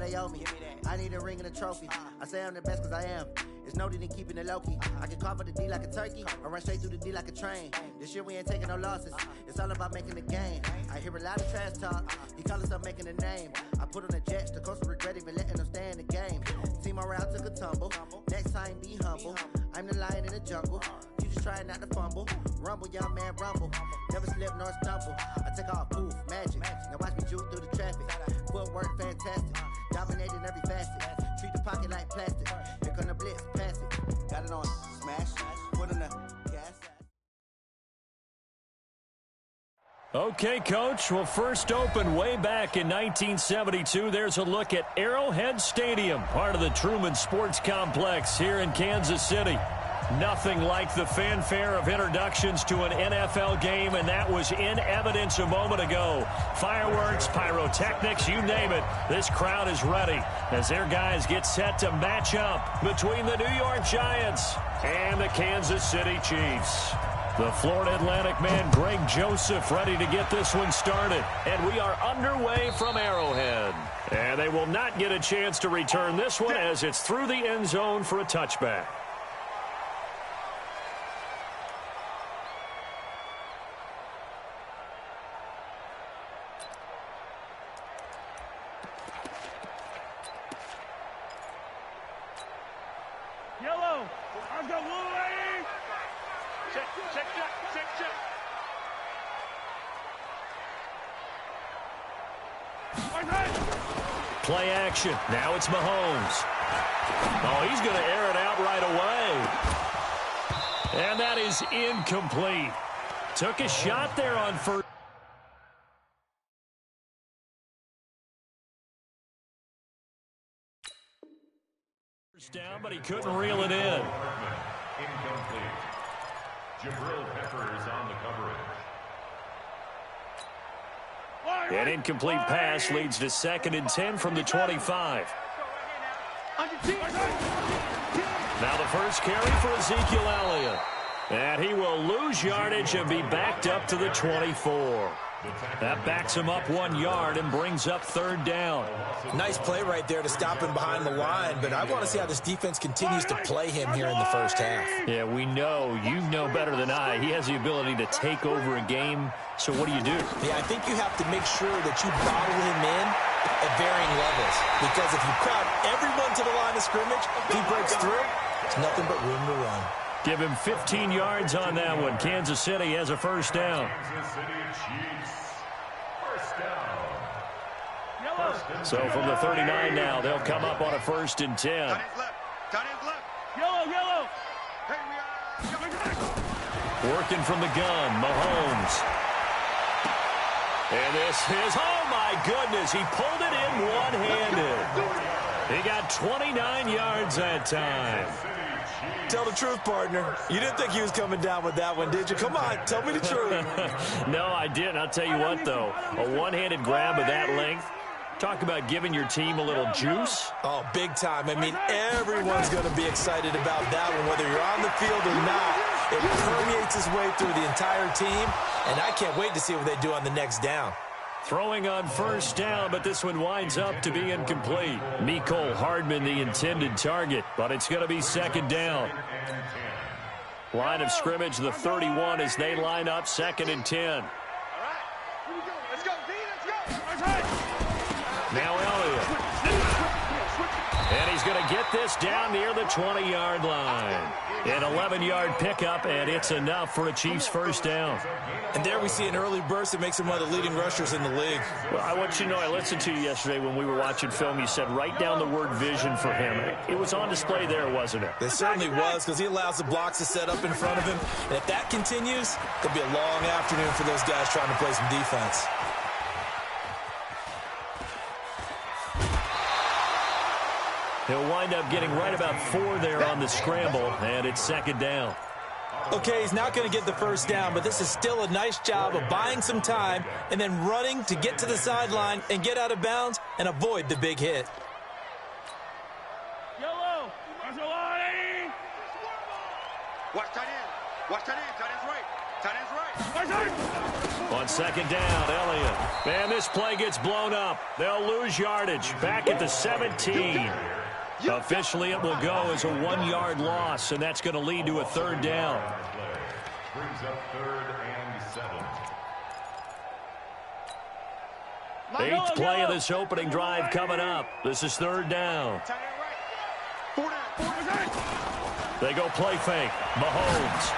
they owe me. I need a ring and a trophy. I say I'm the best cause I am. It's no need in keeping it low-key. I can carve up the D like a turkey, or run straight through the D like a train. This year we ain't taking no losses. It's all about making the game. I hear a lot of trash talk. He call himself making a name. I put on the Jets. The coach will regret even letting them stay in the game. Team around took a tumble. Next time be humble. I'm the lion in the jungle. You just trying not to fumble. Rumble, young man, rumble. Never slip nor stumble. I take off, poof, magic. Now watch me juke through the traffic. Footwork fantastic. Dominating every facet. Treat the pocket like plastic. Here come the blitz, pass it. Got it on, smash. Put in the gas. Okay, Coach. Well, first opened way back in 1972. There's a look at Arrowhead Stadium, part of the Truman Sports Complex here in Kansas City. Nothing like the fanfare of introductions to an NFL game, and that was in evidence a moment ago. Fireworks, pyrotechnics, you name it. This crowd is ready as their guys get set to match up between the New York Giants and the Kansas City Chiefs. The Florida Atlantic man, Greg Joseph, ready to get this one started. And we are underway from Arrowhead. And they will not get a chance to return this one as it's through the end zone for a touchback. Yellow, I've got Wolverine. Check. Play action. Now it's Mahomes. Oh, he's going to air it out right away. And that is incomplete. Took a shot there on first down, but he couldn't reel it in. Incomplete. Jabril Peppers on the coverage. An incomplete pass leads to 2nd and 10 from the 25. Now the first carry for Ezekiel Elliott. And he will lose yardage and be backed up to the 24. That backs him up 1 yard and brings up 3rd down. Nice play right there to stop him behind the line, but I want to see how this defense continues to play him here in the first half. Yeah, we know. You know better than I. He has the ability to take over a game. So what do you do? Yeah, I think you have to make sure that you bottle him in at varying levels. Because if you crowd everyone to the line of scrimmage, if he breaks through, it's nothing but room to run. Give him 15 yards on that one. Kansas City has a first down. Kansas City Chiefs. First down. So from the 39 now, they'll come up on a 1st and 10. Yellow. Working from the gun, Mahomes. And this is, oh my goodness, he pulled it in one-handed. He got 29 yards that time. Tell the truth, partner. You didn't think he was coming down with that one, did you? Come on, tell me the truth. No, I didn't. I'll tell you what, though. A one-handed grab of that length. Talk about giving your team a little juice. Oh, big time. I mean, everyone's going to be excited about that one, whether you're on the field or not. It permeates its way through the entire team, and I can't wait to see what they do on the next down. Throwing on first down, but this one winds up to be incomplete. Mecole Hardman, the intended target, but it's going to be 2nd down. Line of scrimmage, the 31, as they line up 2nd and 10. All right. Here we go. Let's go, D. Let's go. That's right. Now Elliott. And he's going to get this down near the 20-yard line. An 11-yard pickup, and it's enough for a Chiefs first down. And there we see an early burst that makes him one of the leading rushers in the league. Well, I want you to know, I listened to you yesterday when we were watching film. You said write down the word vision for him. It was on display there, wasn't it? It certainly was, because he allows the blocks to set up in front of him. And if that continues, it'll be a long afternoon for those guys trying to play some defense. He'll wind up getting right about 4 there on the scramble, and it's 2nd down. Okay, he's not going to get the first down, but this is still a nice job of buying some time and then running to get to the sideline and get out of bounds and avoid the big hit. Yellow. Watch tight end. Watch tight end. Tight end's right. Tight end's right. On second down, Elliott. Man, this play gets blown up. They'll lose yardage. Back at the 17. Officially, it will go as a 1-yard loss, and that's going to lead to a third down. Brings up 3rd and 7. Eighth play of this opening drive coming up. This is third down. Tight end right. 4 down. They go play fake. Mahomes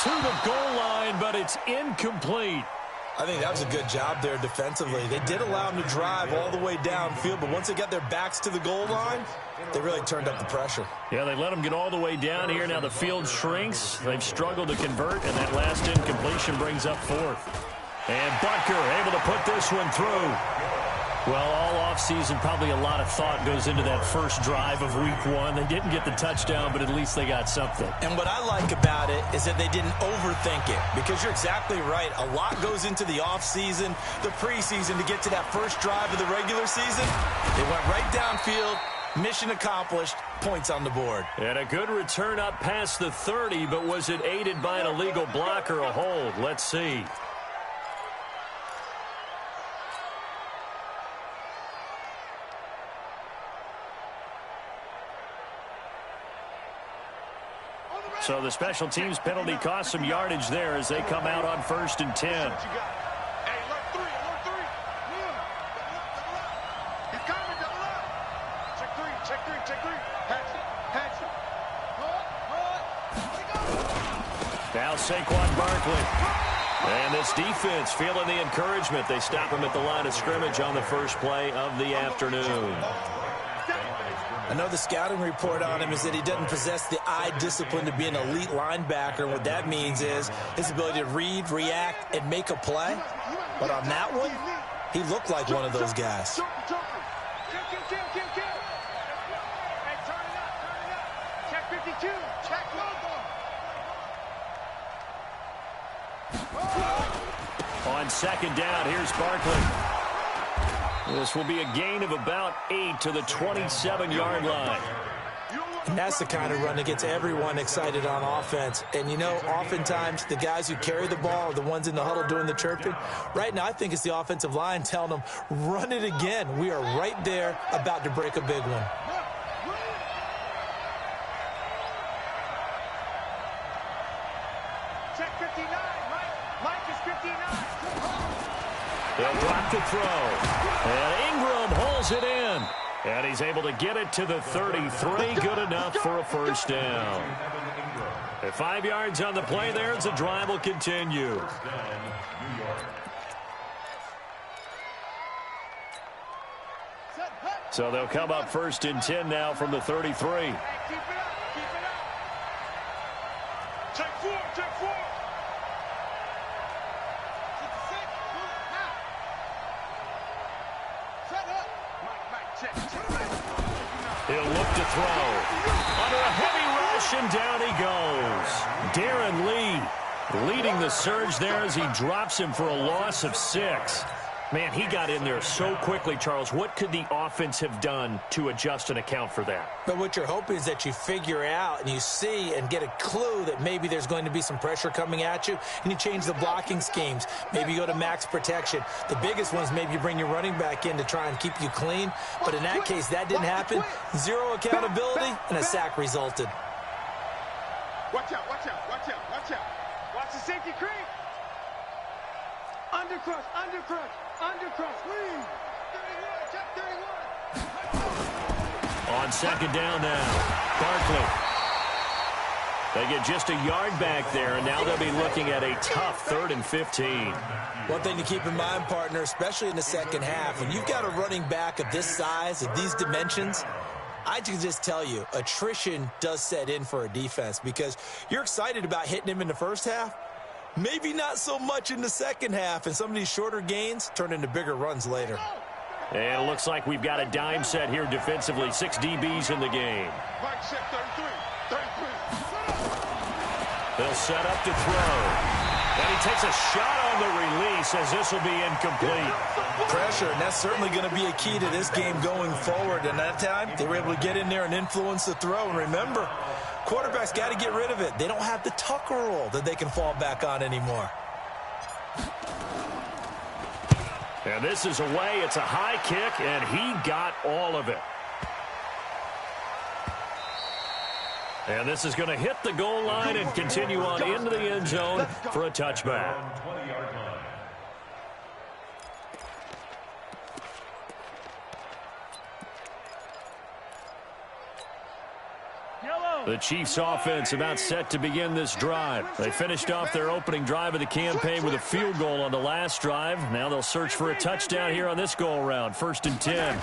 to the goal line, but it's incomplete. I think that was a good job there defensively. They did allow them to drive all the way downfield, but once they got their backs to the goal line, they really turned up the pressure. Yeah, they let them get all the way down here. Now the field shrinks. They've struggled to convert, and that last incompletion brings up 4th. And Butker able to put this one through. Well, all offseason, probably a lot of thought goes into that first drive of week 1. They didn't get the touchdown, but at least they got something. And what I like about it is that they didn't overthink it, because you're exactly right. A lot goes into the offseason, the preseason, to get to that first drive of the regular season. They went right downfield, mission accomplished, points on the board. And a good return up past the 30, but was it aided by an illegal block or a hold? Let's see. So the special teams penalty cost some yardage there as they come out on 1st and 10. Hey, alert 3, alert 3. He's coming, double up. Check 3. Patch it. Now Saquon Barkley. And this defense feeling the encouragement. They stop him at the line of scrimmage on the first play of the afternoon. I know the scouting report on him is that he doesn't possess the eye discipline to be an elite linebacker. What that means is his ability to read, react, and make a play. But on that one, he looked like one of those guys. Kill. Hey, turn it up. Check 52. Check logo. On second down, here's Barkley. This will be a gain of about 8 to the 27-yard line. And that's the kind of run that gets everyone excited on offense. And, you know, oftentimes the guys who carry the ball are the ones in the huddle doing the chirping. Right now, I think it's the offensive line telling them, run it again. We are right there about to break a big one. Check 59. Mike is 59. They'll drop the throw. And Ingram holds it in. And he's able to get it to the 33. Good enough for a first down. At 5 yards on the play there, the drive will continue. So they'll come up 1st and 10 now from the 33. Keep it up. Check 4. He'll look to throw. Under a heavy rush, and down he goes. Darren Lee leading the surge there as he drops him for a loss of 6. Man, he got in there so quickly, Charles. What could the offense have done to adjust and account for that? But what you're hoping is that you figure out and you see and get a clue that maybe there's going to be some pressure coming at you, and you change the blocking schemes. Maybe you go to max protection. The biggest one is maybe you bring your running back in to try and keep you clean. But in that case, that didn't happen. 0 accountability, and a sack resulted. Watch out. Watch the safety creep. Undercrush, lead. 31, check 31. On second down now, Barkley. They get just a yard back there, and now they'll be looking at a tough 3rd and 15. One thing to keep in mind, partner, especially in the second half, when you've got a running back of this size, of these dimensions, I can just tell you, attrition does set in for a defense, because you're excited about hitting him in the first half. Maybe not so much in the second half, and some of these shorter gains turn into bigger runs later. And it looks like we've got a dime set here defensively. 6 DBs in the game. Mike check 33. They'll set up to throw. And he takes a shot on the release as this will be incomplete. Pressure, and that's certainly going to be a key to this game going forward. And that time, they were able to get in there and influence the throw. And remember, Quarterback's got to get rid of it. They don't have the Tucker roll that they can fall back on anymore. And this is away. It's a high kick, and he got all of it. And this is going to hit the goal line and continue on into the end zone for a touchback. The Chiefs offense about set to begin this drive. They finished off their opening drive of the campaign with a field goal on the last drive. Now they'll search for a touchdown here on this go-around. 1st and 10.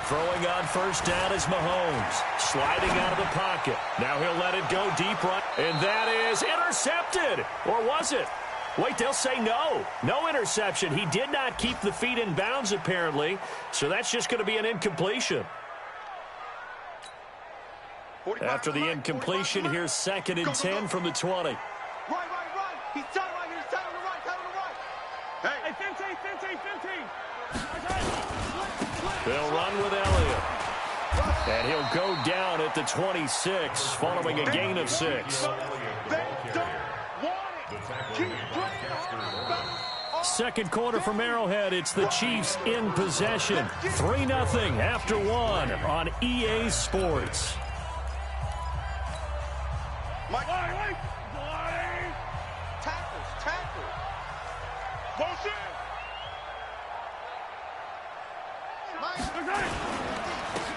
Throwing on first down is Mahomes. Sliding out of the pocket. Now he'll let it go deep right. And that is intercepted. Or was it? Wait, they'll say no. No interception. He did not keep the feet in bounds, apparently. So that's just going to be an incompletion. After the incompletion, here's 2nd and 10 from the 20. Right. He's tight right here. He's tight on the right. Hey, 15. They'll run with Elliott. And he'll go down at the 26, following a gain of 6. They don't want it. Keep playing hard. Second quarter from Arrowhead. It's the Chiefs in possession. 3-0 after 1 on EA Sports. Tackle. Motion.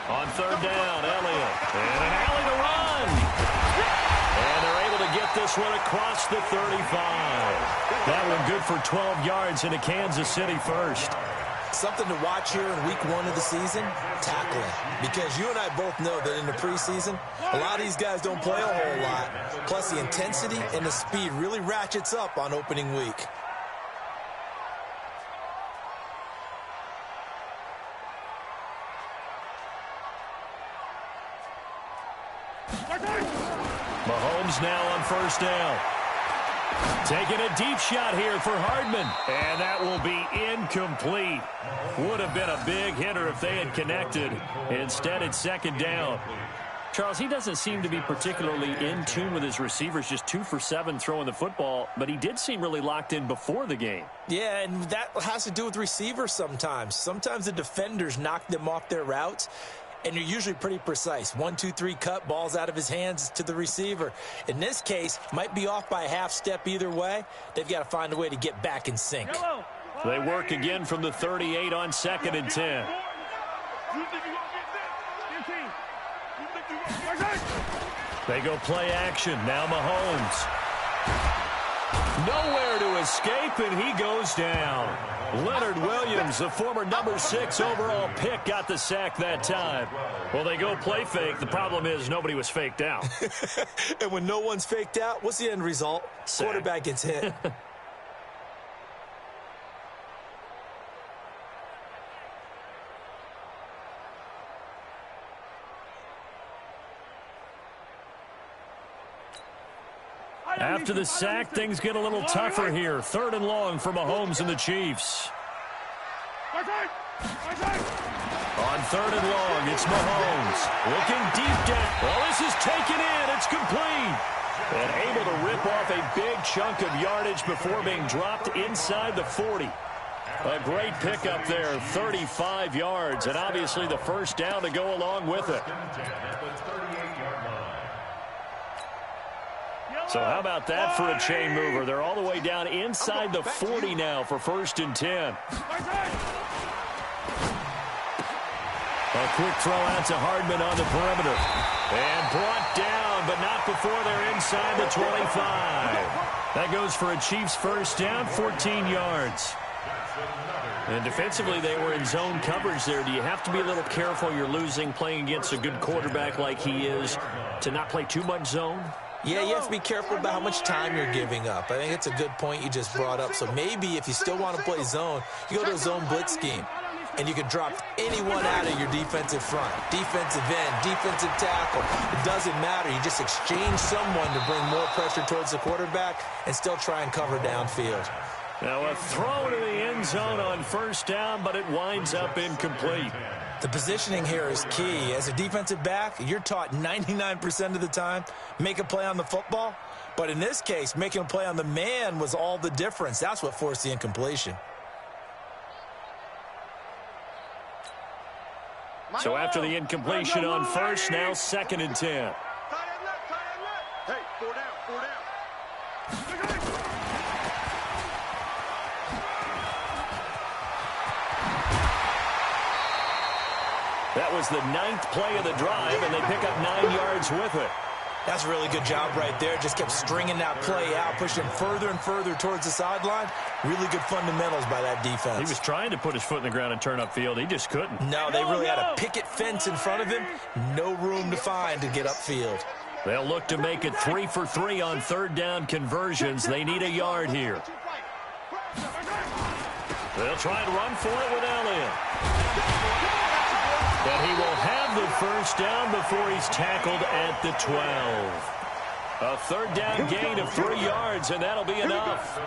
On 3rd down, Elliott. And an alley to run. And they're able to get this one across the 35. That one good for 12 yards into Kansas City first. Something to watch here in week 1 of the season, tackling. Because you and I both know that in the preseason, a lot of these guys don't play a whole lot. Plus, the intensity and the speed really ratchets up on opening week. Mahomes now on first down. Taking a deep shot here for Hardman. And that will be incomplete. Would have been a big hitter if they had connected. Instead, it's 2nd down. Charles, he doesn't seem to be particularly in tune with his receivers, just 2 for 7 throwing the football, but he did seem really locked in before the game. Yeah, and that has to do with receivers sometimes. Sometimes the defenders knock them off their routes, and you're usually pretty precise. 1, 2, 3 cut, balls out of his hands to the receiver. In this case, might be off by a half step either way. They've got to find a way to get back in sync. They work again from the 38 on 2nd and 10. They go play action. Now Mahomes. Nowhere to escape, and he goes down. Leonard Williams, the former number 6 overall pick, got the sack that time. Well, they go play fake. The problem is nobody was faked out. And when no one's faked out, what's the end result? Sack. Quarterback gets hit. After the sack, things get a little tougher here. 3rd and long for Mahomes and the Chiefs. On 3rd and long, it's Mahomes. Looking deep down. Well, this is taken in. It's complete. And able to rip off a big chunk of yardage before being dropped inside the 40. A great pickup there, 35 yards, and obviously the first down to go along with it. So how about that for a chain mover? They're all the way down inside the 40 now for 1st and 10. A quick throw out to Hardman on the perimeter. And brought down, but not before they're inside the 25. That goes for a Chiefs first down, 14 yards. And defensively, they were in zone coverage there. Do you have to be a little careful? You're losing, playing against a good quarterback like he is, to not play too much zone? Yeah, you have to be careful about how much time you're giving up. I think it's a good point you just brought up. So maybe if you still want to play zone, you go to a zone blitz scheme. And you can drop anyone out of your defensive front. Defensive end, defensive tackle. It doesn't matter. You just exchange someone to bring more pressure towards the quarterback and still try and cover downfield. Now a throw to the end zone on first down, but it winds up incomplete. The positioning here is key. As a defensive back, you're taught 99% of the time, make a play on the football. But in this case, making a play on the man was all the difference. That's what forced the incompletion. So after the incompletion on first, now 2nd and 10. Hey, 4 down, 4 down. That was the 9th play of the drive, and they pick up 9 yards with it. That's a really good job right there. Just kept stringing that play out, pushing him further and further towards the sideline. Really good fundamentals by that defense. He was trying to put his foot in the ground and turn upfield. He just couldn't. No, they really had a picket fence in front of him. No room to find to get upfield. They'll look to make it 3 for 3 on 3rd down conversions. They need a yard here. They'll try and run for it with Elliott. But he will have the first down before he's tackled at the 12. A 3rd down gain of 3 yards, and that'll be enough.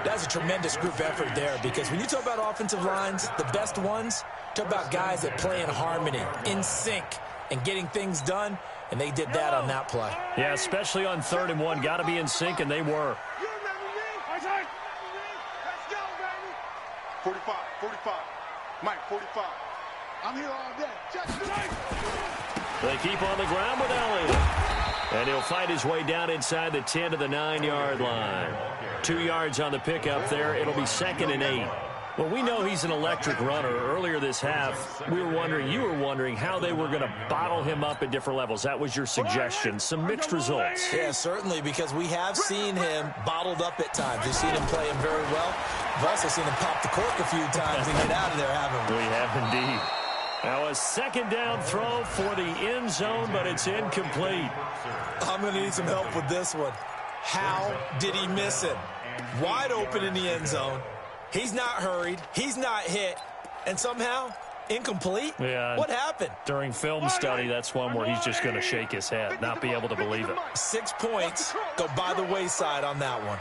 That's a tremendous group effort there, because when you talk about offensive lines, the best ones, talk about guys that play in harmony, in sync, and getting things done, and they did that on that play. Yeah, especially on 3rd and 1. Got to be in sync, and they were. 45, 45. Mike, 45. I'm here all day. They keep on the ground with Elliott. And he'll fight his way down inside the 10 to the 9-yard line. 2 yards on the pickup there. It'll be 2nd and 8. Well, we know he's an electric runner. Earlier this half, you were wondering how they were going to bottle him up at different levels. That was your suggestion. Some mixed results. Yeah, certainly, because we have seen him bottled up at times. We've seen him play him very well. We've also seen him pop the cork a few times and get out of there, haven't we? We have indeed. Now a 2nd down throw for the end zone, but it's incomplete. I'm going to need some help with this one. How did he miss it? Wide open in the end zone. He's not hurried. He's not hit. And somehow, incomplete? Yeah. What happened? During film study, that's one where he's just going to shake his head, not be able to believe it. 6 points go by the wayside on that one.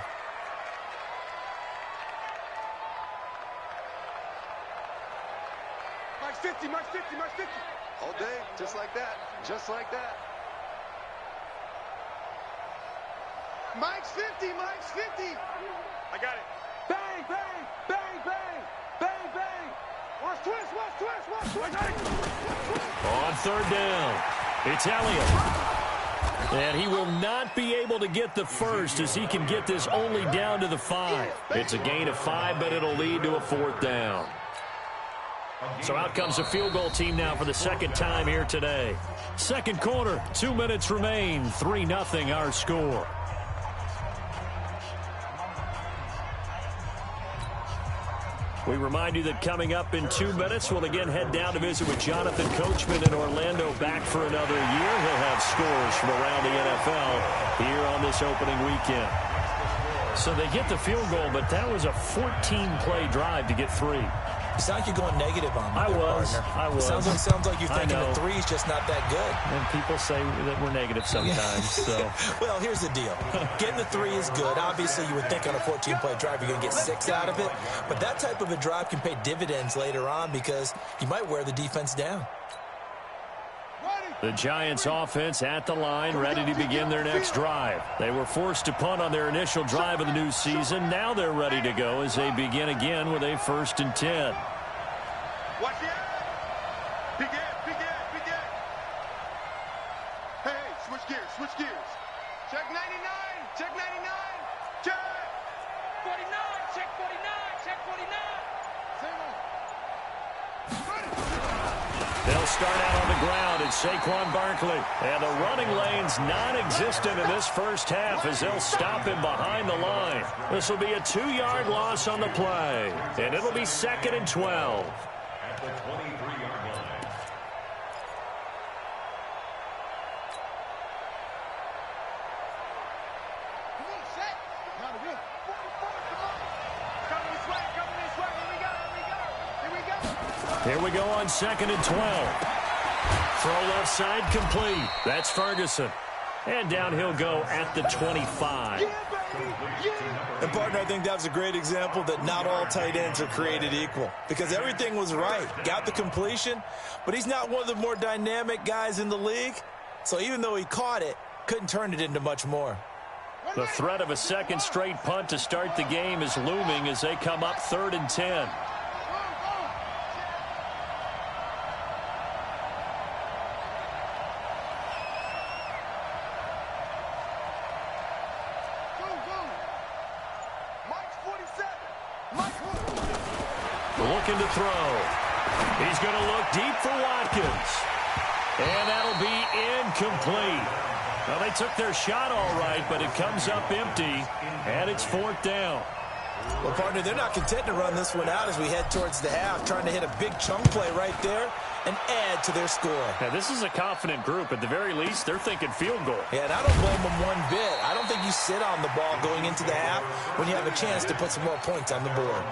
Mike's 50, Mike's 50, Mike's 50. All day, just like that, just like that. Mike's 50, Mike's 50. I got it. Bang, bang, bang, bang, bang, bang. Watch twist, watch twist, watch twist. On 3rd down, it's Elliott. And he will not be able to get the first, as he can get this only down to the 5. It's a gain of 5, but it'll lead to a 4th down. So out comes a field goal team now for the 2nd time here today. 2nd quarter, 2 minutes remain, 3-0 our score. We remind you that coming up in 2 minutes, we'll again head down to visit with Jonathan Coachman in Orlando, back for another year. He'll have scores from around the NFL here on this opening weekend. So they get the field goal, but that was a 14-play drive to get 3. You sound like you're going negative on me. I was. Sounds like you're thinking the 3 is just not that good. And people say that we're negative sometimes. So. Well, here's the deal. Getting the 3 is good. Obviously, you would think on a 14-play drive you're going to get 6 out of it. But that type of a drive can pay dividends later on, because you might wear the defense down. The Giants offense at the line, ready to begin their next drive. They were forced to punt on their initial drive of the new season. Now they're ready to go as they begin again with a 1st and 10. Watch it. Begin. Hey, switch gears. Check 99, check 99, check. 49, check 49, check 49. They'll start out on the ground. It's Saquon Barkley. And the running lane's non-existent in this first half as they'll stop him behind the line. This will be a 2-yard loss on the play. And it'll be 2nd and 12. At the 23-yard line. Here we go on 2nd and 12. Throw left side complete. That's Ferguson. And down he'll go at the 25. And, partner, I think that was a great example that not all tight ends are created equal because everything was right. Got the completion, but he's not one of the more dynamic guys in the league. So even though he caught it, couldn't turn it into much more. The threat of a second straight punt to start the game is looming as they come up 3rd and 10. Looking to throw. He's going to look deep for Watkins. And that'll be incomplete. Well, they took their shot all right, but it comes up empty, and it's 4th down. Well, partner, they're not content to run this one out as we head towards the half, trying to hit a big chunk play right there and add to their score. Now, this is a confident group. At the very least, they're thinking field goal. Yeah, and I don't blame them one bit. I don't think you sit on the ball going into the half when you have a chance to put some more points on the board.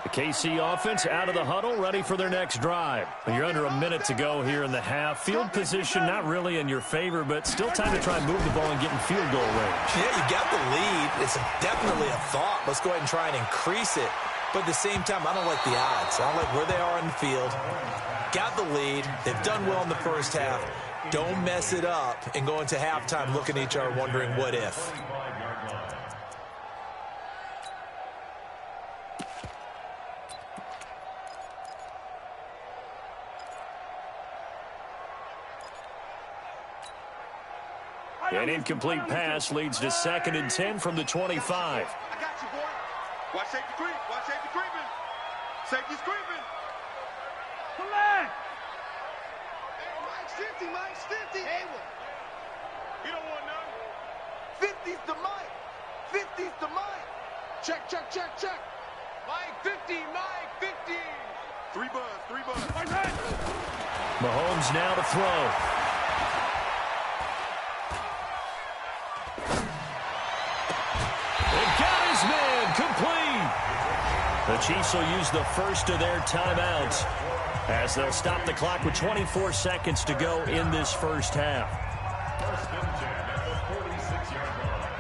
The KC offense out of the huddle, ready for their next drive. You're under a minute to go here in the half. Field position not really in your favor, but still time to try and move the ball and get in field goal range. Yeah, you got the lead. It's definitely a thought. Let's go ahead and try and increase it. But at the same time, I don't like the odds. I don't like where they are on the field. Got the lead. They've done well in the first half. Don't mess it up and go into halftime looking at each other wondering what if. An incomplete pass leads to 2nd and 10 from the 25. I got you, boy. Watch safety creep. Watch safety creeping. Safety's creeping. Come back. Mike's 50. Mike's 50. Hey, you don't want none. 50's the Mike. 50's the Mike. Check, check, check, check. Mike 50. Mike 50. 3 buzz. 3 buzz. Mahomes now to throw. Man, complete. The Chiefs will use the first of their timeouts as they'll stop the clock with 24 seconds to go in this first half. 1st and 10 at the 46-yard line.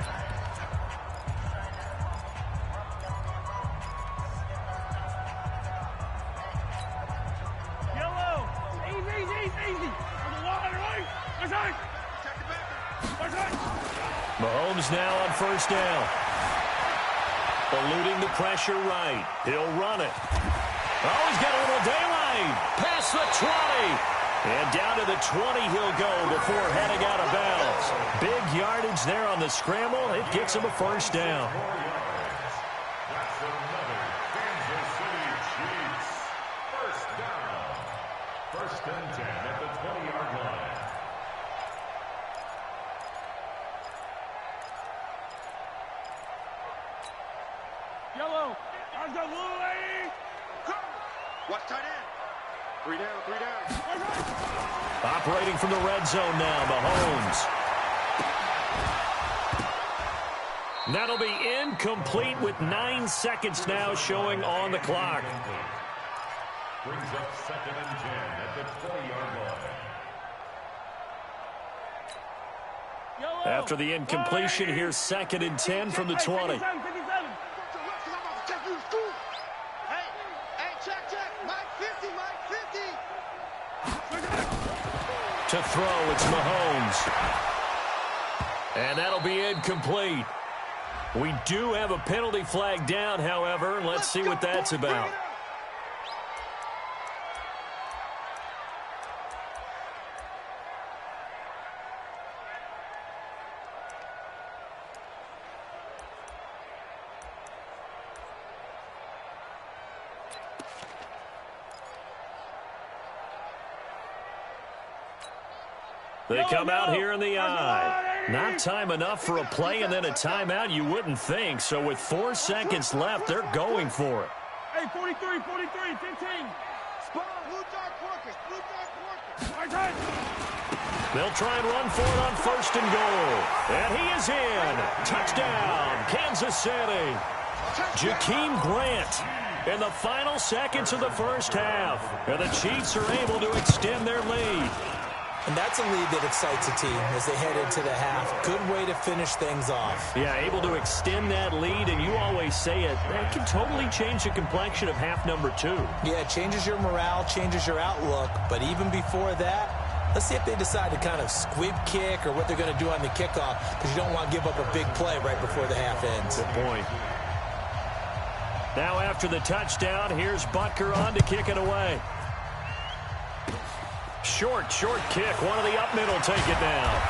Yellow. Easy. On the line, right? Mahomes now on 1st down. Eluding the pressure right. He'll run it. Oh, he's got a little daylight. Past the 20. And down to the 20 he'll go before heading out of bounds. Big yardage there on the scramble. It gets him a 1st down. That's another Kansas City Chiefs. 1st down. 1st and 10 at the 20-yard line. Yellow. I've got little lady. Watch tight end. 3 down, 3 down. Operating from the red zone now, Mahomes. That'll be incomplete with 9 seconds now showing on the clock. Brings up 2nd and 10 at the 20-yard line. After the incompletion, here's 2nd and 10 from the 20. To throw, it's Mahomes. And that'll be incomplete. We do have a penalty flag down, however. Let's see what that's about. They come out here in the eye. Not time enough for a play and then a timeout, you wouldn't think. So with 4 seconds left, they're going for it. Hey, 43, 15. Spawn, blue dark workers. They'll try and run for it on 1st and goal. And he is in. Touchdown, Kansas City. Jakeem Grant in the final seconds of the first half. And the Chiefs are able to extend their lead. And that's a lead that excites a team as they head into the half. Good way to finish things off. Yeah, able to extend that lead, and you always say it, that can totally change the complexion of half number 2. Yeah, it changes your morale, changes your outlook. But even before that, let's see if they decide to kind of squib kick or what they're going to do on the kickoff, because you don't want to give up a big play right before the half ends. Good point. Now after the touchdown, here's Butker on to kick it away. Short kick. One of the up middle take it down.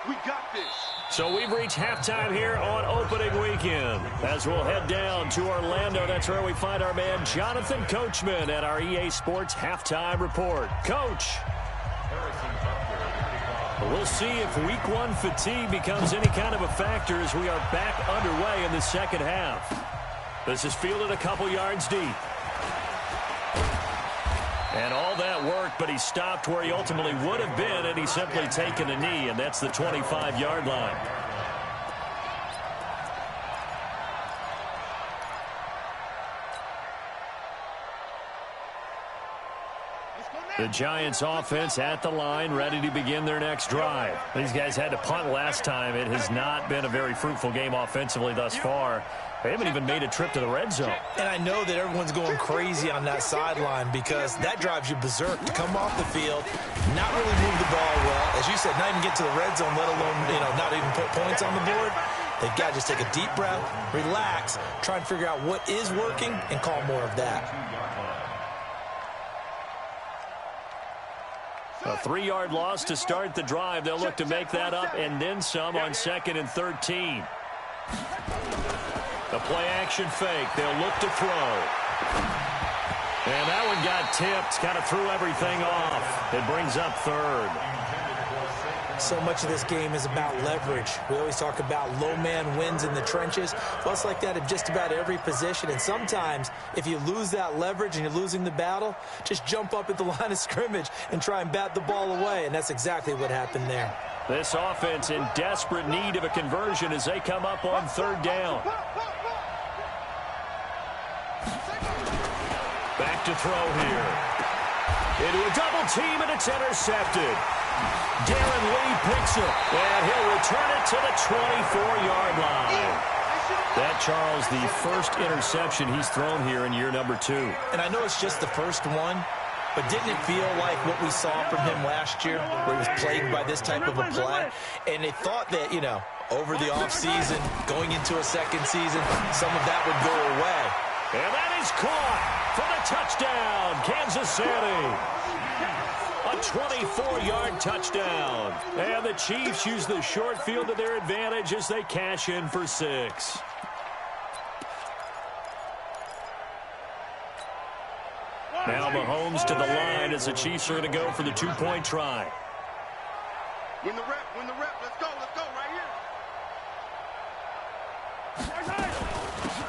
We got this. So we've reached halftime here on opening weekend. As we'll head down to Orlando, that's where we find our man Jonathan Coachman at our EA Sports Halftime Report. Coach. We'll see if week 1 fatigue becomes any kind of a factor as we are back underway in the second half. This is fielded a couple yards deep. And all that worked, but he stopped where he ultimately would have been, and he's simply taken a knee, and that's the 25-yard line. The Giants offense at the line, ready to begin their next drive. These guys had to punt last time. It has not been a very fruitful game offensively thus far. They haven't even made a trip to the red zone. And I know that everyone's going crazy on that sideline because that drives you berserk to come off the field, not really move the ball well. As you said, not even get to the red zone, let alone, not even put points on the board. They've got to just take a deep breath, relax, try and figure out what is working, and call more of that. A 3-yard loss to start the drive. They'll look to make that up and then some on 2nd and 13. The play-action fake. They'll look to throw. And that one got tipped. Kind of threw everything off. It brings up 3rd. So much of this game is about leverage. We always talk about low man wins in the trenches. Well, it's like that at just about every position. And sometimes, if you lose that leverage and you're losing the battle, just jump up at the line of scrimmage and try and bat the ball away. And that's exactly what happened there. This offense in desperate need of a conversion as they come up on 3rd down. Back to throw here. Into a double team, and it's intercepted. Darren Lee picks it, and he'll return it to the 24-yard line. That, Charles, the first interception he's thrown here in year number 2. And I know it's just the first one, but didn't it feel like what we saw from him last year, where he was plagued by this type of a play? And they thought that, over the offseason, going into a second season, some of that would go away. And that is caught for the touchdown, Kansas City. A 24-yard touchdown. And the Chiefs use the short field to their advantage as they cash in for 6. Now Mahomes to the line as the Chiefs are going to go for the 2-point try. Win the rep. Let's go right here.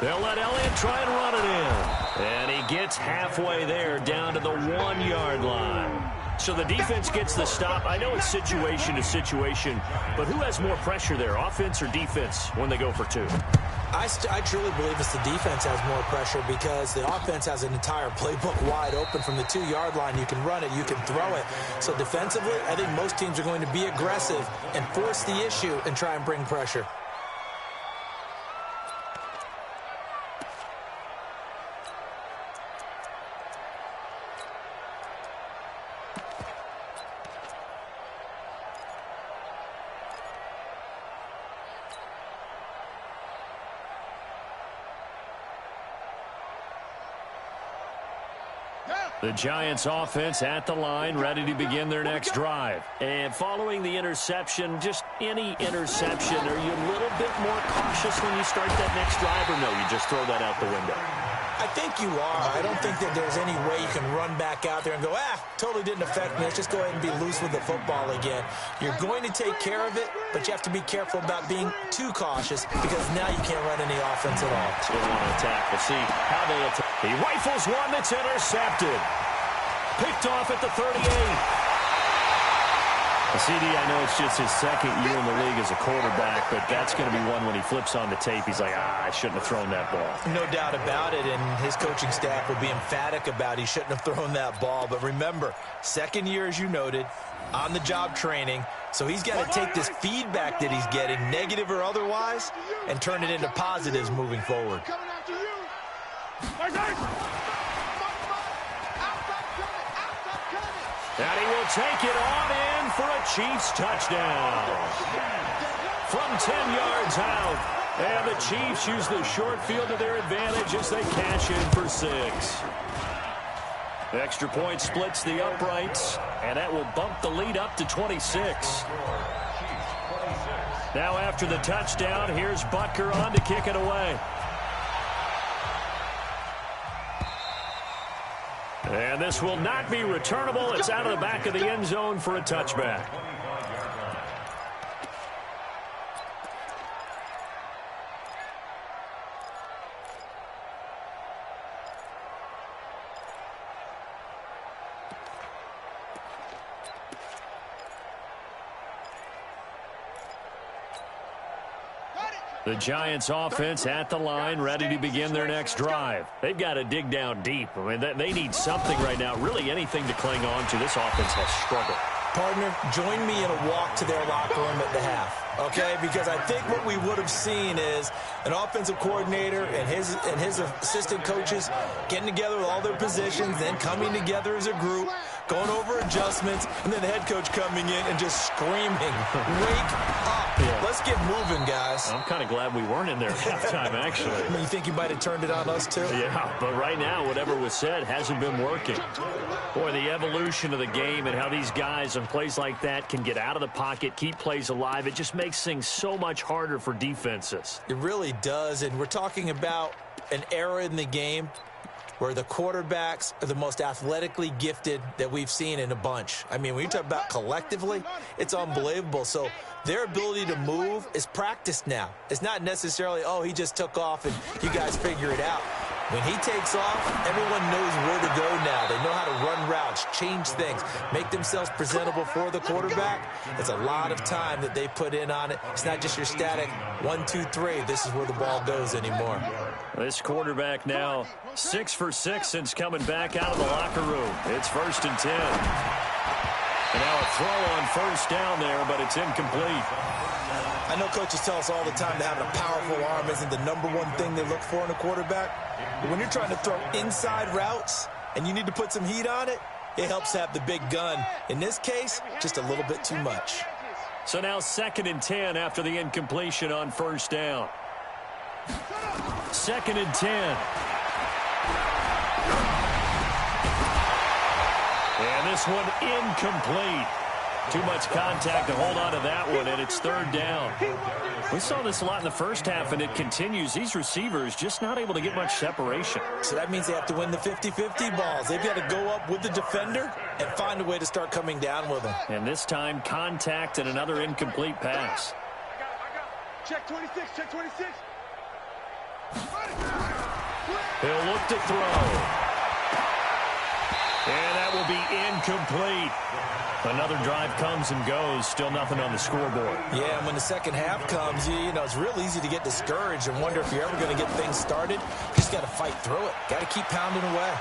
They'll let Elliott try and run it in. And he gets halfway there, down to the 1-yard line. So the defense gets the stop. I know it's situation to situation, but who has more pressure there, offense or defense, when they go for 2? I truly believe it's the defense has more pressure because the offense has an entire playbook wide open from the 2-yard line. You can run it, you can throw it. So defensively, I think most teams are going to be aggressive and force the issue and try and bring pressure. The Giants offense at the line, ready to begin their next drive. And following the interception, just any interception, are you a little bit more cautious when you start that next drive, or no, you just throw that out the window? I think you are. I don't think that there's any way you can run back out there and go, totally didn't affect me. Let's just go ahead and be loose with the football again. You're going to take care of it, but you have to be careful about being too cautious because now you can't run any offense at all. Still want to attack. We'll see how they attack. He rifles one that's intercepted. Picked off at the 38. CD, I know it's just his second year in the league as a quarterback, but that's going to be one when he flips on the tape. He's like, I shouldn't have thrown that ball. No doubt about it, and his coaching staff will be emphatic about he shouldn't have thrown that ball. But remember, second year, as you noted, on-the-job training, so he's got to take this feedback that he's getting, negative or otherwise, and turn it into positives moving forward. And he will take it on in for a Chiefs touchdown. From 10 yards out. And the Chiefs use the short field to their advantage as they cash in for 6. The extra point splits the uprights, and that will bump the lead up to 26. Now after the touchdown, here's Butker on to kick it away. And this will not be returnable. It's out of the back of the end zone for a touchback. The Giants offense at the line, ready to begin their next drive. They've got to dig down deep. I mean, they need something right now, really anything to cling on to. This offense has struggled. Partner, join me in a walk to their locker room at the half, okay? Because I think what we would have seen is an offensive coordinator and his assistant coaches getting together with all their positions, then coming together as a group, going over adjustments, and then the head coach coming in and just screaming, wake up. Yeah. Let's get moving, guys. I'm kind of glad we weren't in there at halftime, actually. You think you might have turned it on us, too? Yeah, but right now, whatever was said hasn't been working. Boy, the evolution of the game and how these guys on plays like that can get out of the pocket, keep plays alive, it just makes things so much harder for defenses. It really does, and we're talking about an era in the game where the quarterbacks are the most athletically gifted that we've seen in a bunch. I mean, when you talk about collectively, it's unbelievable. So their ability to move is practiced now. It's not necessarily, oh, he just took off and you guys figure it out. When he takes off, everyone knows where to go now. They know how to run routes, change things, make themselves presentable for the quarterback. It's a lot of time that they put in on it. It's not just your static 1, 2, 3. This is where the ball goes anymore. This quarterback now 6 for 6 since coming back out of the locker room. It's 1st and 10. And now a throw on first down there, but it's incomplete. I know coaches tell us all the time that having a powerful arm isn't the #1 thing they look for in a quarterback. But when you're trying to throw inside routes and you need to put some heat on it, it helps have the big gun. In this case, just a little bit too much. So now 2nd and 10 after the incompletion on first down. 2nd and 10. And this one incomplete. Too much contact to hold on to that one, and it's 3rd down. We saw this a lot in the first half, and it continues. These receivers just not able to get much separation. So that means they have to win the 50-50 balls. They've got to go up with the defender and find a way to start coming down with them. And this time, contact and another incomplete pass. Check 26, check 26. He'll look to throw. And that will be incomplete. Another drive comes and goes. Still nothing on the scoreboard. Yeah, and when the second half comes, you know, it's real easy to get discouraged and wonder if you're ever going to get things started. You just got to fight through it. Got to keep pounding away.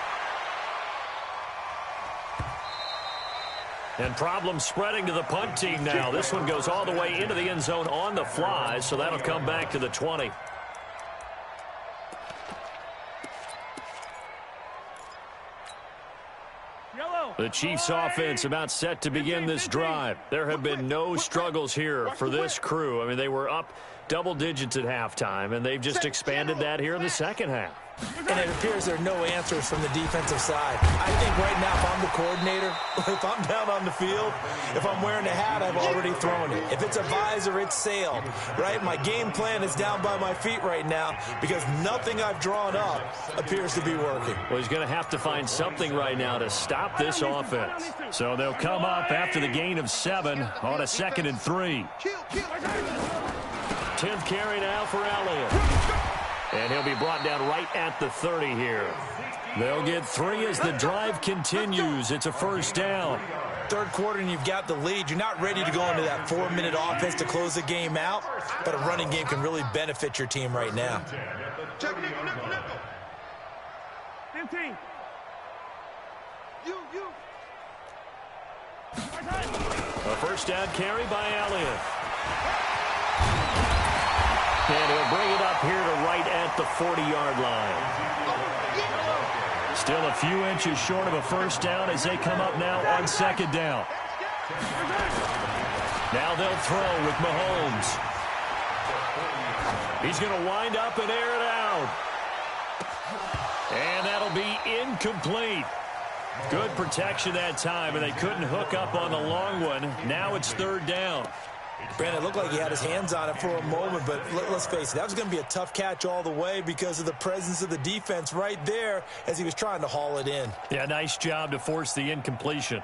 And problem spreading to the punt team now. This one goes all the way into the end zone on the fly, so that'll come back to the 20. The Chiefs offense about set to begin this drive. There have been no struggles here for this crew. I mean, they were up double digits at halftime, and they've just expanded that here in the second half. And it appears there are no answers from the defensive side. I think right now, if I'm the coordinator, if I'm down on the field, if I'm wearing a hat, I've already thrown it. If it's a visor, it's sailed, right? My game plan is down by my feet right now because nothing I've drawn up appears to be working. Well, he's going to have to find something right now to stop this offense. So they'll come up after the gain of 7 on a 2nd and 3. 10th carry now for Elliott. And he'll be brought down right at the 30 here. They'll get 3 as the drive continues. It's a first down. Third quarter and you've got the lead. You're not ready to go into that 4-minute offense to close the game out, but a running game can really benefit your team right now. Check nickel, nickel, nickel. 15. You. A first down carry by Elliott. And he'll bring it up here to right at the 40-yard line. Still a few inches short of a first down as they come up now on second down. Now they'll throw with Mahomes. He's going to wind up and air it out. And that'll be incomplete. Good protection that time, and they couldn't hook up on the long one. Now it's third down. Brandon, it looked like he had his hands on it for a moment, but let's face it, that was going to be a tough catch all the way because of the presence of the defense right there as he was trying to haul it in. Yeah, nice job to force the incompletion.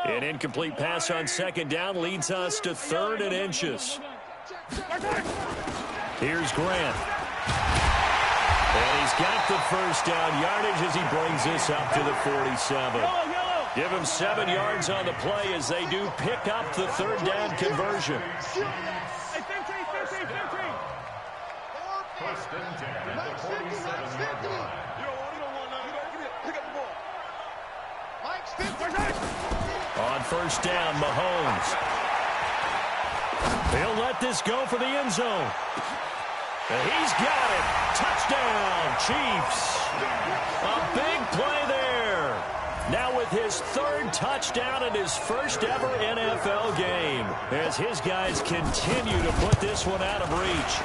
An incomplete pass on second down leads us to 3rd and inches. Here's Grant. And he's got the first down yardage as he brings this up to the 47. Give him 7 yards on the play as they do pick up the third down conversion. First and 10 at the 47-yard line. Pick up the ball. Mike's 50. On first down, Mahomes. He'll let this go for the end zone. And he's got it. Touchdown, Chiefs. A big play there. Now with his 3rd touchdown in his first ever NFL game, as his guys continue to put this one out of reach.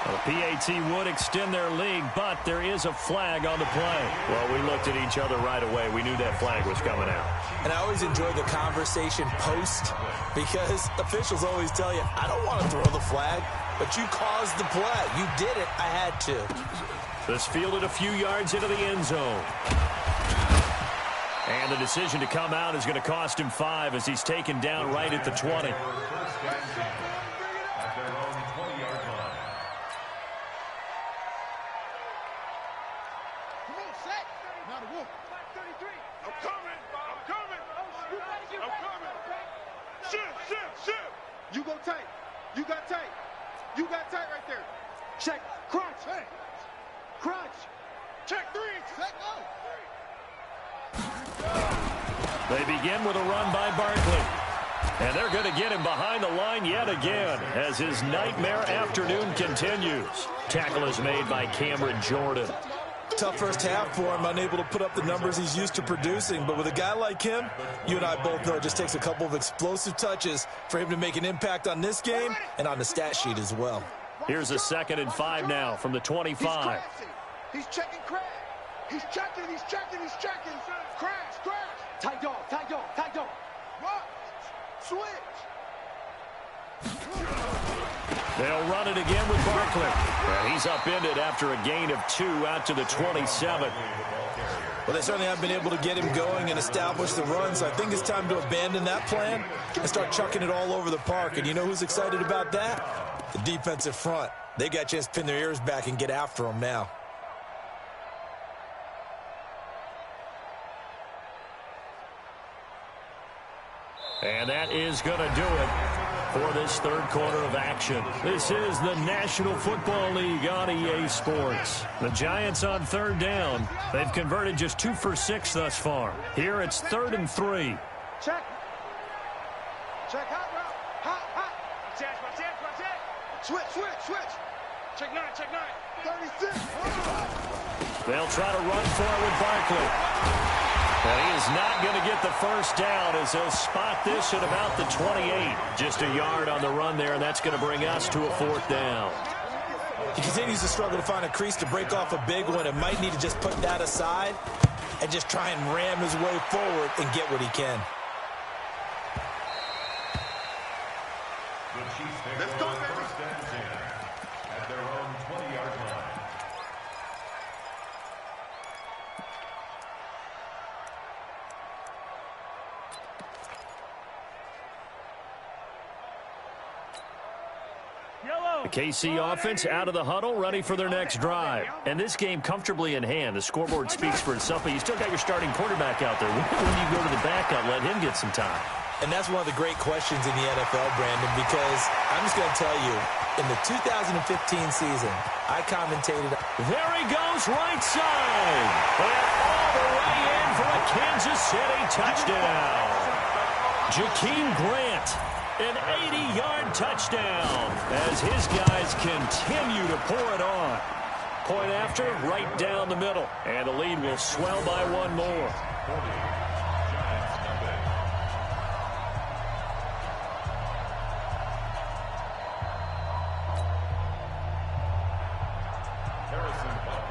Well, the PAT would extend their lead, but there is a flag on the play. Well, we looked at each other right away. We knew that flag was coming out. And I always enjoy the conversation post because officials always tell you, I don't want to throw the flag, but you caused the play. You did it. I had to. This fielded a few yards into the end zone. And the decision to come out is going to cost him 5 as he's taken down right at the 20. You go tight. You got tight. You got tight right there. Check. Crunch. Hey. Crunch. Check 3. Check go. They begin with a run by Barkley. And they're going to get him behind the line yet again as his nightmare afternoon continues. Tackle is made by Cameron Jordan. Tough first half for him, unable to put up the numbers he's used to producing. But with a guy like him, you and I both know it just takes a couple of explosive touches for him to make an impact on this game and on the stat sheet as well. Here's a 2nd and 5 now from the 25. He's checking crash. He's checking. Crash. Tight dog. Run. Switch. They'll run it again with Barkley. And he's upended after a gain of 2 out to the 27. Well, they certainly haven't been able to get him going and establish the run, so I think it's time to abandon that plan and start chucking it all over the park. And you know who's excited about that? The defensive front. They got a chance to pin their ears back and get after him now. And that is going to do it for this third quarter of action. This is the National Football League on EA Sports. The Giants on third down. They've converted just 2 for 6 thus far. Here it's 3rd and 3. Check. Check hot route. Hot. Switch. Check 9. 36. They'll try to run for it with Barkley. And he is not going to get the first down as they'll spot this at about the 28. Just a yard on the run there, and that's going to bring us to a 4th down. He continues to struggle to find a crease to break off a big one and might need to just put that aside and just try and ram his way forward and get what he can. Let's go, baby. First and 10 at their own 20-yard line. The KC offense out of the huddle, ready for their next drive. And this game comfortably in hand. The scoreboard speaks for itself, but you still got your starting quarterback out there. When you go to the backup, let him get some time. And that's one of the great questions in the NFL, Brandon, because I'm just going to tell you, in the 2015 season, I commentated. There he goes, right side. And all the way in for a Kansas City touchdown. Jakeem Grant, an 80-yard touchdown as his guys continue to pour it on. Point after, right down the middle. And the lead will swell by one more.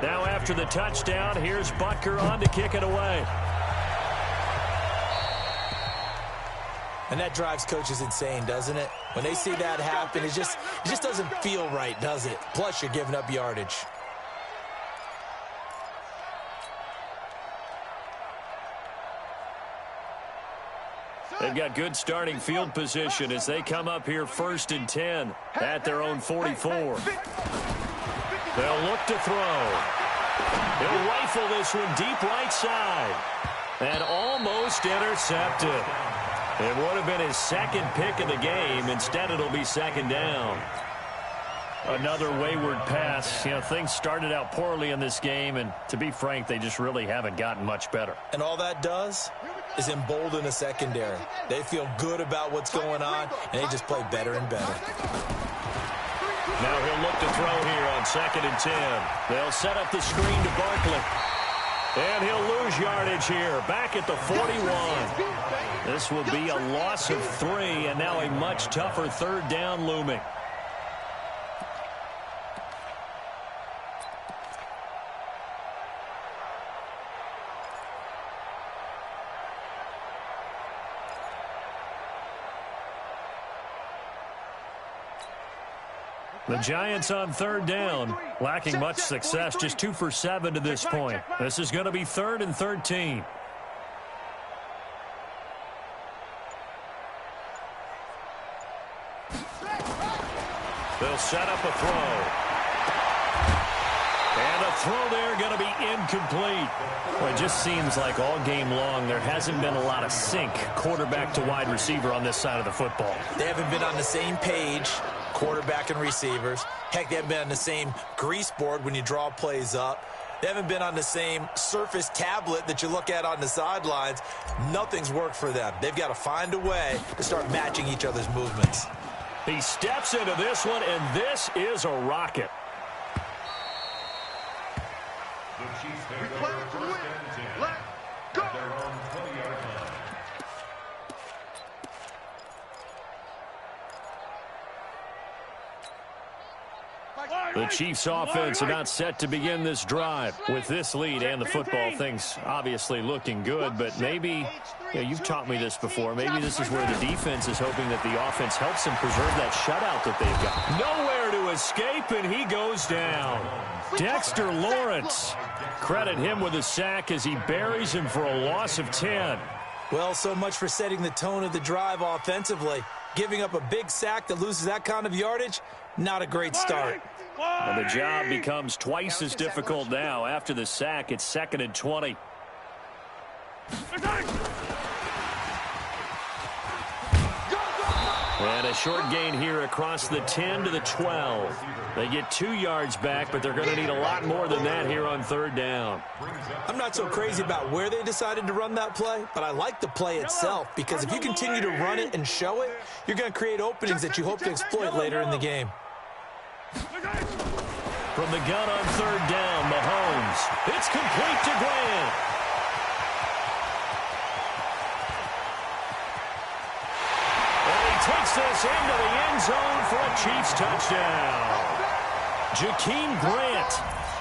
Now after the touchdown, here's Butker on to kick it away. And that drives coaches insane, doesn't it? When they see that happen, it just doesn't feel right, does it? Plus, you're giving up yardage. They've got good starting field position as they come up here 1st and 10 at their own 44. They'll look to throw. He'll rifle this one deep right side. And almost intercepted. It would have been his second pick of the game. Instead, it'll be second down. Another wayward pass. You know, things started out poorly in this game, and to be frank, they just really haven't gotten much better. And all that does is embolden the secondary. They feel good about what's going on, and they just play better and better. Now he'll look to throw here on 2nd and 10. They'll set up the screen to Barkley. And he'll lose yardage here, back at the 41. This will be a loss of 3, and now a much tougher 3rd down looming. The Giants on 3rd down, lacking much success, just 2 for 7 to this point. This is going to be 3rd and 13. They'll set up a throw. And a throw there going to be incomplete. Well, it just seems like all game long there hasn't been a lot of sync quarterback to wide receiver on this side of the football. They haven't been on the same page, quarterback and receivers. Heck, they haven't been on the same grease board when you draw plays up. They haven't been on the same Surface tablet that you look at on the sidelines. Nothing's worked for them. They've got to find a way to start matching each other's movements. He steps into this one, and this is a rocket. The Chiefs take over 1st and 10 at their own 20-yard line. The Chiefs offense about set to begin this drive. With this lead and the football, things obviously looking good, but maybe, you've taught me this before, maybe this is where the defense is hoping that the offense helps them preserve that shutout that they've got. Nowhere to escape, and he goes down. Dexter Lawrence, credit him with a sack as he buries him for a loss of 10. Well, so much for setting the tone of the drive offensively. Giving up a big sack that loses that kind of yardage, not a great start. And the job becomes twice as difficult now. After the sack, it's 2nd and 20. And a short gain here across the 10 to the 12. They get 2 yards back, but they're going to need a lot more than that here on 3rd down. I'm not so crazy about where they decided to run that play, but I like the play itself because if you continue to run it and show it, you're going to create openings that you hope to exploit later in the game. From the gun on 3rd down, Mahomes. It's complete to Grant. And he takes this into the end zone for a Chiefs touchdown. Jakeem Grant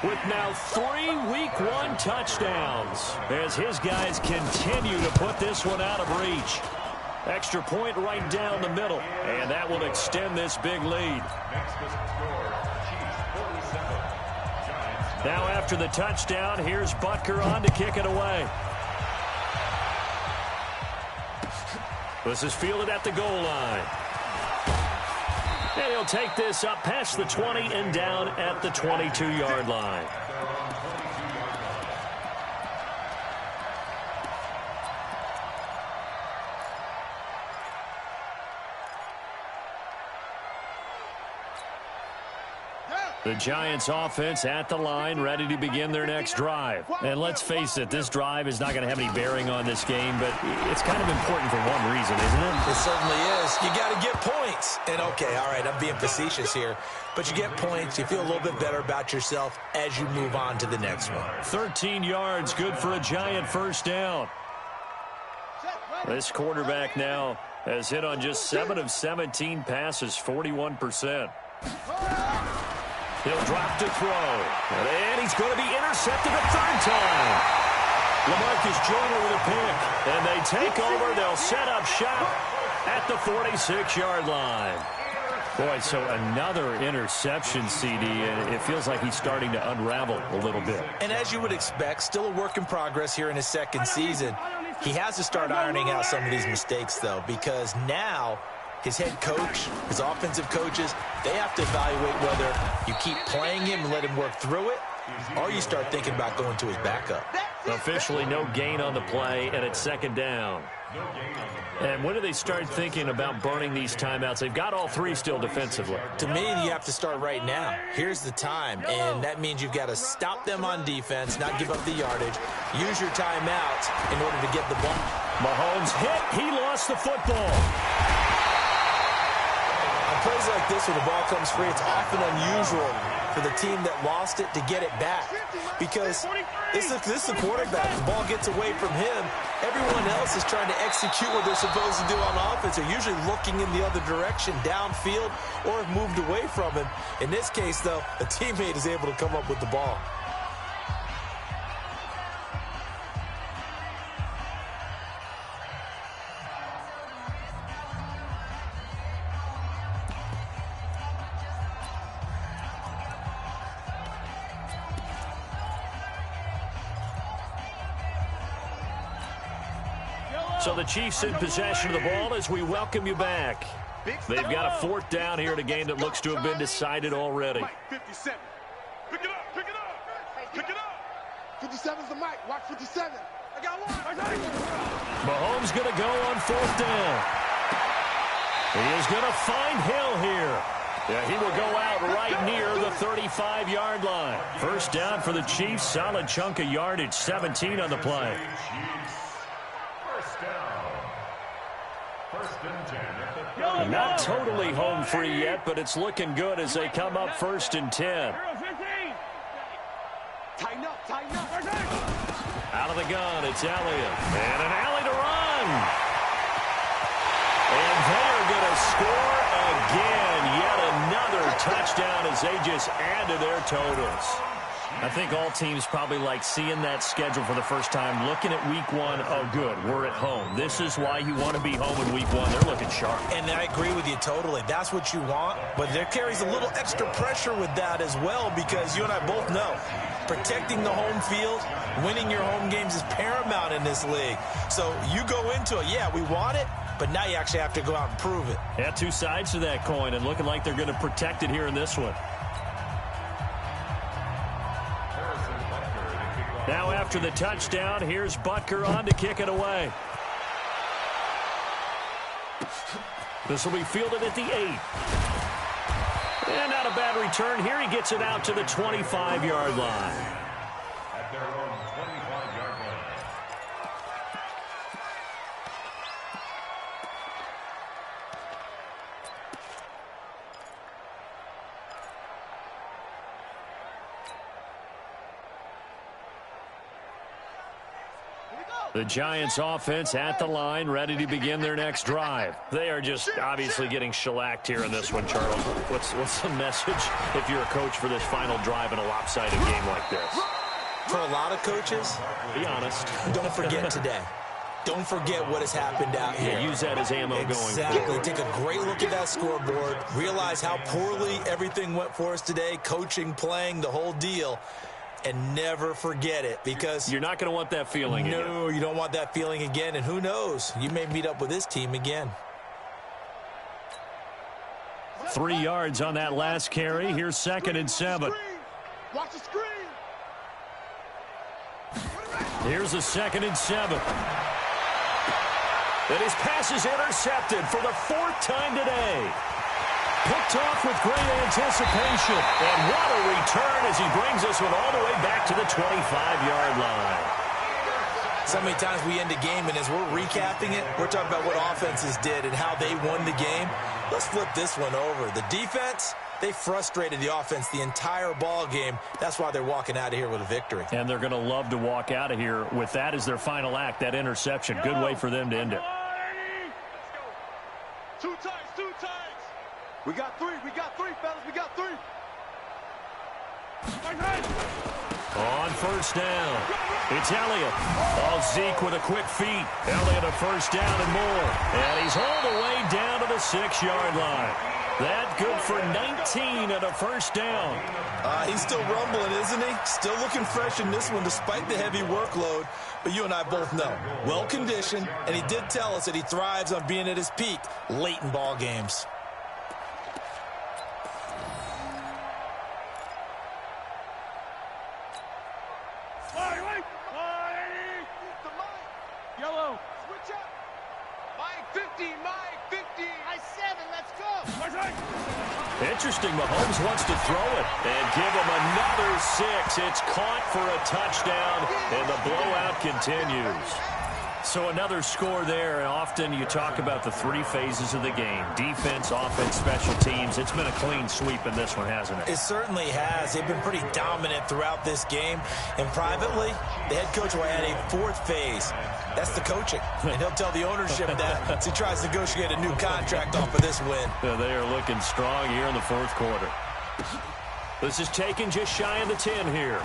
with now 3 Week 1 touchdowns as his guys continue to put this one out of reach. Extra point right down the middle, and that will extend this big lead. Now after the touchdown, here's Butker on to kick it away. This is fielded at the goal line. And he'll take this up past the 20 and down at the 22-yard line. The Giants offense at the line, ready to begin their next drive. And let's face it, this drive is not going to have any bearing on this game, but it's kind of important for one reason, isn't it? It certainly is. You got to get points. And, okay, all right, I'm being facetious here, but you get points. You feel a little bit better about yourself as you move on to the next one. 13 yards, good for a Giant first down. This quarterback now has hit on just 7 of 17 passes, 41%. He'll drop to throw. And he's going to be intercepted a third time. LaMarcus Joyner with a pick. And they take over. They'll set up shop at the 46-yard line. Boy, so another interception, CD, and it feels like he's starting to unravel a little bit. And as you would expect, still a work in progress here in his second season. He has to start ironing out some of these mistakes, though, because now his head coach, his offensive coaches, they have to evaluate whether you keep playing him and let him work through it, or you start thinking about going to his backup. Officially no gain on the play, and it's second down. And when do they start thinking about burning these timeouts? They've got all three still defensively. To me, you have to start right now. Here's the time, and that means you've got to stop them on defense, not give up the yardage, use your timeouts in order to get the ball. Mahomes hit. He lost the football. On plays like this, when the ball comes free, it's often unusual for the team that lost it to get it back, because this is the quarterback. The ball gets away from him. Everyone else is trying to execute what they're supposed to do on offense. They're usually looking in the other direction, downfield, or have moved away from him. In this case, though, a teammate is able to come up with the ball. So the Chiefs in possession of the ball as we welcome you back. They've got a fourth down here in a game that looks to have been decided already. 57. Pick it up, pick it up, pick it up. 57's the mic. Watch 57. I got one. Mahomes going to go on fourth down. He is going to find Hill here. Yeah, he will go out right near the 35-yard line. First down for the Chiefs. Solid chunk of yardage, 17 on the play. Not totally home free yet, but it's looking good as they come up 1st and 10. Tighten up, tighten up. Out of the gun, it's Elliott. And an alley to run. And they're going to score again. Yet another touchdown as they just add to their totals. I think all teams probably like seeing that schedule for the first time, looking at week one. Oh, good, we're at home. This is why you want to be home in week one. They're looking sharp. And I agree with you totally. That's what you want. But there carries a little extra pressure with that as well, because you and I both know protecting the home field, winning your home games is paramount in this league. So you go into it, yeah, we want it, but now you actually have to go out and prove it. Yeah, two sides to that coin, and looking like they're going to protect it here in this one. Now after the touchdown, here's Butker on to kick it away. This will be fielded at the 8. And not a bad return here. He gets it out to the 25-yard line. At their own 25-yard line. The Giants offense at the line, ready to begin their next drive. They are just obviously getting shellacked here in this one, Charles. What's the message if you're a coach for this final drive in a lopsided game like this? For a lot of coaches, be honest. Don't forget today. Don't forget what has happened out here. Yeah, use that as ammo going. Exactly. Take a great look at that scoreboard. Realize how poorly everything went for us today. Coaching, playing, the whole deal. And never forget it, because you're not going to want that feeling again. No, you don't want that feeling again. And who knows? You may meet up with this team again. 3 yards on that last carry. Here's 2nd and 7. Watch the screen. Here's a 2nd and 7. And his pass is intercepted for the 4th time today. Picked off with great anticipation. And what a return as he brings this one all the way back to the 25-yard line. So many times we end a game, and as we're recapping it, we're talking about what offenses did and how they won the game. Let's flip this one over. The defense, they frustrated the offense the entire ball game. That's why they're walking out of here with a victory. And they're going to love to walk out of here with that as their final act, that interception. Good way for them to end it. Two times. We got three, fellas. We got 3. On 1st down, it's Elliott. Oh, Zeke with a quick feet. Elliott a 1st down and more. And he's all the way down to the 6-yard line. That good for 19 and a 1st down. He's still rumbling, isn't he? Still looking fresh in this one despite the heavy workload. But you and I both know, well-conditioned, and he did tell us that he thrives on being at his peak late in ball games. Yellow. Switch up. Mike 50. I 7. Let's go. Interesting. Mahomes wants to throw it and give him another 6. It's caught for a touchdown, and the blowout continues. So another score there, and often you talk about the 3 phases of the game. Defense, offense, special teams. It's been a clean sweep in this one, hasn't it? It certainly has. They've been pretty dominant throughout this game. And privately, the head coach will add a 4th phase. That's the coaching. And he'll tell the ownership that as he tries to negotiate a new contract off of this win. They are looking strong here in the 4th quarter. This is taken just shy of the 10 here.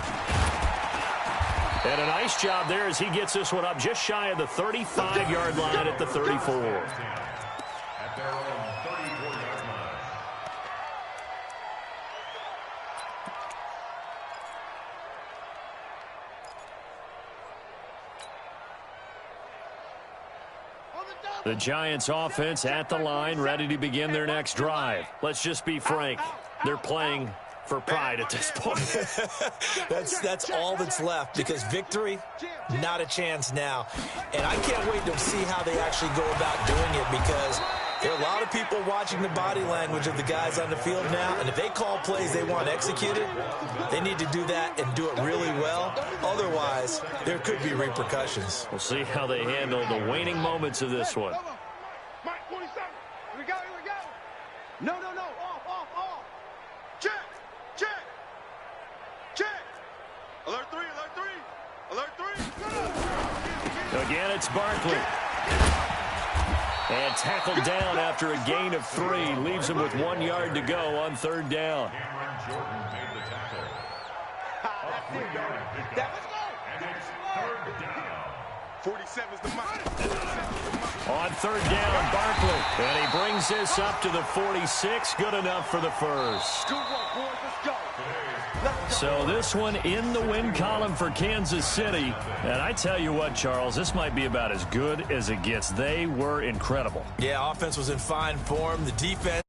And a nice job there as he gets this one up just shy of the 35-yard line at the 34. At their own 34-yard line. The Giants offense at the line, ready to begin their next drive. Let's just be frank. They're playing for pride at this point. That's all that's left, because victory, not a chance now. And I can't wait to see how they actually go about doing it, because there are a lot of people watching the body language of the guys on the field now, and if they call plays they want executed, they need to do that and do it really well. Otherwise, there could be repercussions. We'll see how they handle the waning moments of this one. Mike 47. Here we go. No. Off. Check. Alert 3. Again, it's Barkley. And tackled down after a gain of 3. Leaves him with 1 yard to go on 3rd down. Cameron Jordan made the tackle. And it's 3rd down. 47's the mark. On 3rd down, Barkley. And he brings this up to the 46. Good enough for the 1st. Good work, boys. Let's go. So this one in the win column for Kansas City. And I tell you what, Charles, this might be about as good as it gets. They were incredible. Yeah, offense was in fine form. The defense